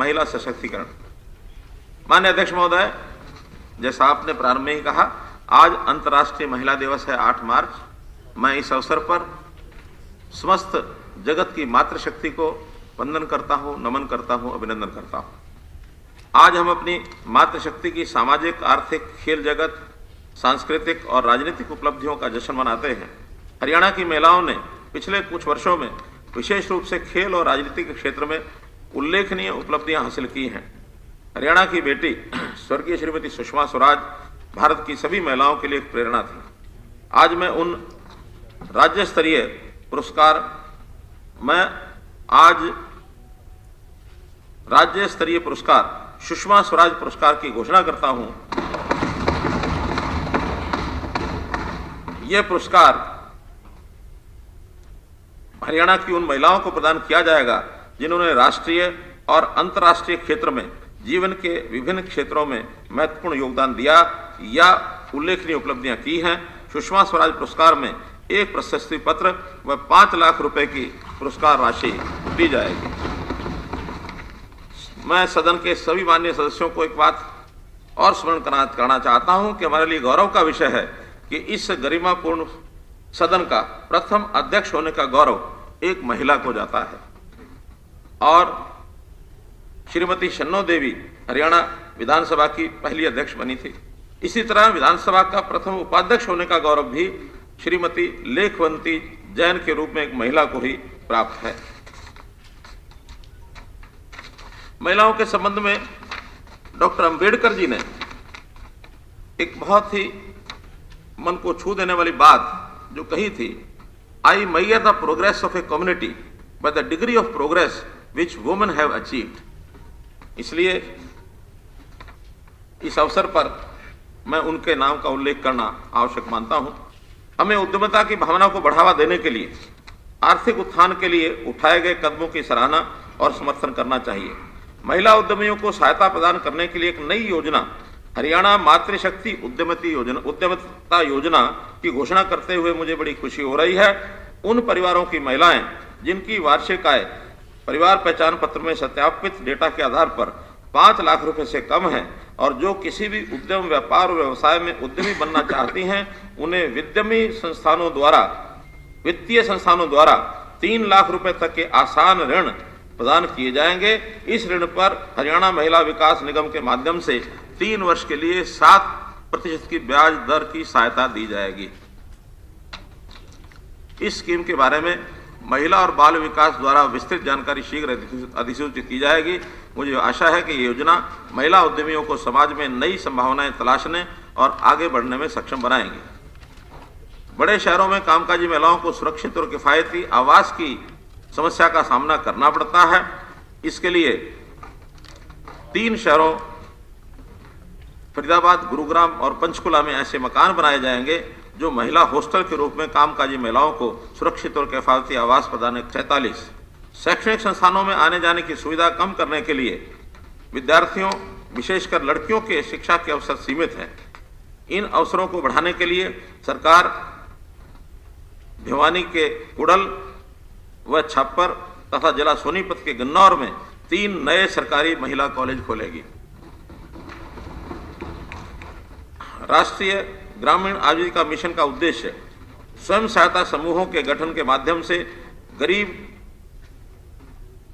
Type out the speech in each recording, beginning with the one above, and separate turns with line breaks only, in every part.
महिला सशक्तिकरण। माननीय अध्यक्ष महोदय, जैसा आपने प्रारंभ में ही कहा, आज अंतर्राष्ट्रीय महिला दिवस है 8 मार्च। मैं इस अवसर पर समस्त जगत की मातृशक्ति को वंदन करता हूं, नमन करता हूं, अभिनंदन करता हूं। आज हम अपनी मातृशक्ति की सामाजिक, आर्थिक, खेल जगत, सांस्कृतिक और राजनीतिक उपलब्धियों का जश्न मनाते हैं। हरियाणा की महिलाओं ने पिछले कुछ वर्षों में विशेष रूप से खेल और राजनीति के क्षेत्र में उल्लेखनीय उपलब्धियां हासिल की हैं। हरियाणा की बेटी स्वर्गीय श्रीमती सुषमा स्वराज भारत की सभी महिलाओं के लिए एक प्रेरणा थी। आज मैं उन राज्य स्तरीय पुरस्कार सुषमा स्वराज पुरस्कार की घोषणा करता हूं। यह पुरस्कार हरियाणा की उन महिलाओं को प्रदान किया जाएगा जिन्होंने राष्ट्रीय और अंतर्राष्ट्रीय क्षेत्र में जीवन के विभिन्न क्षेत्रों में महत्वपूर्ण योगदान दिया या उल्लेखनीय उपलब्धियां की हैं। सुषमा स्वराज पुरस्कार में एक प्रशस्ति पत्र व 5 लाख रुपए की पुरस्कार राशि दी जाएगी। मैं सदन के सभी माननीय सदस्यों को एक बात और स्मरण करना चाहता हूं कि हमारे लिए गौरव का विषय है कि इस गरिमापूर्ण सदन का प्रथम अध्यक्ष होने का गौरव एक महिला को जाता है और श्रीमती शन्नो देवी हरियाणा विधानसभा की पहली अध्यक्ष बनी थी। इसी तरह विधानसभा का प्रथम उपाध्यक्ष होने का गौरव भी श्रीमती लेखवंती जैन के रूप में एक महिला को ही प्राप्त है। महिलाओं के संबंध में डॉक्टर अंबेडकर जी ने एक बहुत ही मन को छू देने वाली बात जो कही थी, आई measure the progress of a community by the degree of progress which women have achieved। इसलिए इस अवसर पर मैं उनके नाम का उल्लेख करना आवश्यक मानता हूं। हमें उद्यमिता की भावना को बढ़ावा देने के लिए, आर्थिक उत्थान के लिए उठाए गए कदमों की सराहना और समर्थन करना चाहिए। महिला उद्यमियों को सहायता प्रदान करने के लिए एक नई योजना हरियाणा मातृशक्ति उद्यमिता योजना की घोषणा करते हुए मुझे बड़ी खुशी हो रही है। उन परिवारों की महिलाएं जिनकी वार्षिक आय परिवार पहचान पत्र में सत्यापित डेटा के आधार पर 5 लाख रुपए से कम है और जो किसी भी उद्यम, व्यापार और व्यवसाय में उद्यमी बनना चाहती हैं, उन्हें वित्तीय संस्थानों द्वारा 3 लाख रुपए तक के आसान ऋण प्रदान किए जाएंगे। इस ऋण पर हरियाणा महिला विकास निगम के माध्यम से 3 वर्ष के लिए 7% की ब्याज दर की सहायता दी जाएगी। इस स्कीम के बारे में महिला और बाल विकास द्वारा विस्तृत जानकारी शीघ्र अधिसूचित की जाएगी। मुझे आशा है कि ये योजना महिला उद्यमियों को समाज में नई संभावनाएं तलाशने और आगे बढ़ने में सक्षम बनाएंगी। बड़े शहरों में कामकाजी महिलाओं को सुरक्षित और किफायती आवास की समस्या का सामना करना पड़ता है। इसके लिए 3 शहरों फरीदाबाद, गुरुग्राम और पंचकुला में ऐसे मकान बनाए जाएंगे जो महिला हॉस्टल के रूप में कामकाजी महिलाओं को सुरक्षित और किफायती आवास प्रदान। 46 शैक्षणिक संस्थानों में आने जाने की सुविधा कम करने के लिए विद्यार्थियों, विशेषकर लड़कियों के शिक्षा के अवसर सीमित हैं। इन अवसरों को बढ़ाने के लिए सरकार भिवानी के कुड़ल व छापर तथा जिला सोनीपत के गन्नौर में 3 नए सरकारी महिला कॉलेज खोलेगी। राष्ट्रीय ग्रामीण आजीविका मिशन का उद्देश्य स्वयं सहायता समूहों के गठन के माध्यम से गरीब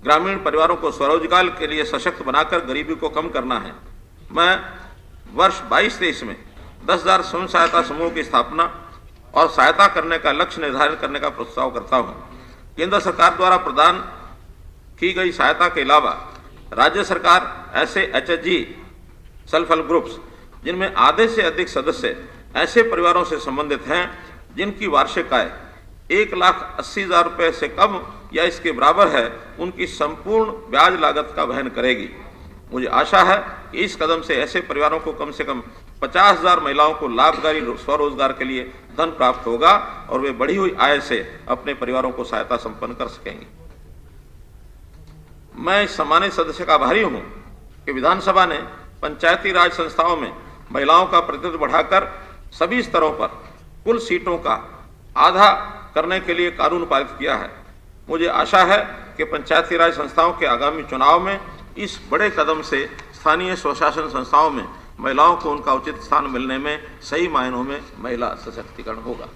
ग्रामीण परिवारों को स्वरोजगार के लिए सशक्त बनाकर गरीबी को कम करना है। मैं वर्ष 22-23 में 10,000 स्वयं सहायता समूहों की स्थापना और सहायता करने का लक्ष्य निर्धारित करने का प्रस्ताव करता हूं। केंद्र सरकार द्वारा प्रदान की गई सहायता के अलावा राज्य सरकार ऐसे HSG सेल्फ हेल्प ग्रुप्स जिनमें आधे से अधिक सदस्य ऐसे परिवारों से संबंधित हैं जिनकी वार्षिक आय 1,80,000 रुपए से कम या इसके बराबर है, उनकी संपूर्ण ब्याज लागत का वहन करेगी। मुझे आशा है कि इस कदम से ऐसे परिवारों को कम से कम 50,000 महिलाओं को लाभकारी स्वरोजगार के लिए धन प्राप्त होगा और वे बढ़ी हुई आय से अपने परिवारों को सहायता संपन्न कर सकेंगे। मैं इस सम्मानित सदस्य का आभारी हूं कि विधानसभा ने पंचायती राज संस्थाओं में महिलाओं का प्रतिनिधित्व बढ़ाकर सभी स्तरों पर कुल सीटों का आधा करने के लिए कानून पारित किया है। मुझे आशा है कि पंचायती राज संस्थाओं के आगामी चुनाव में इस बड़े कदम से स्थानीय स्वशासन संस्थाओं में महिलाओं को उनका उचित स्थान मिलने में सही मायनों में महिला सशक्तिकरण होगा।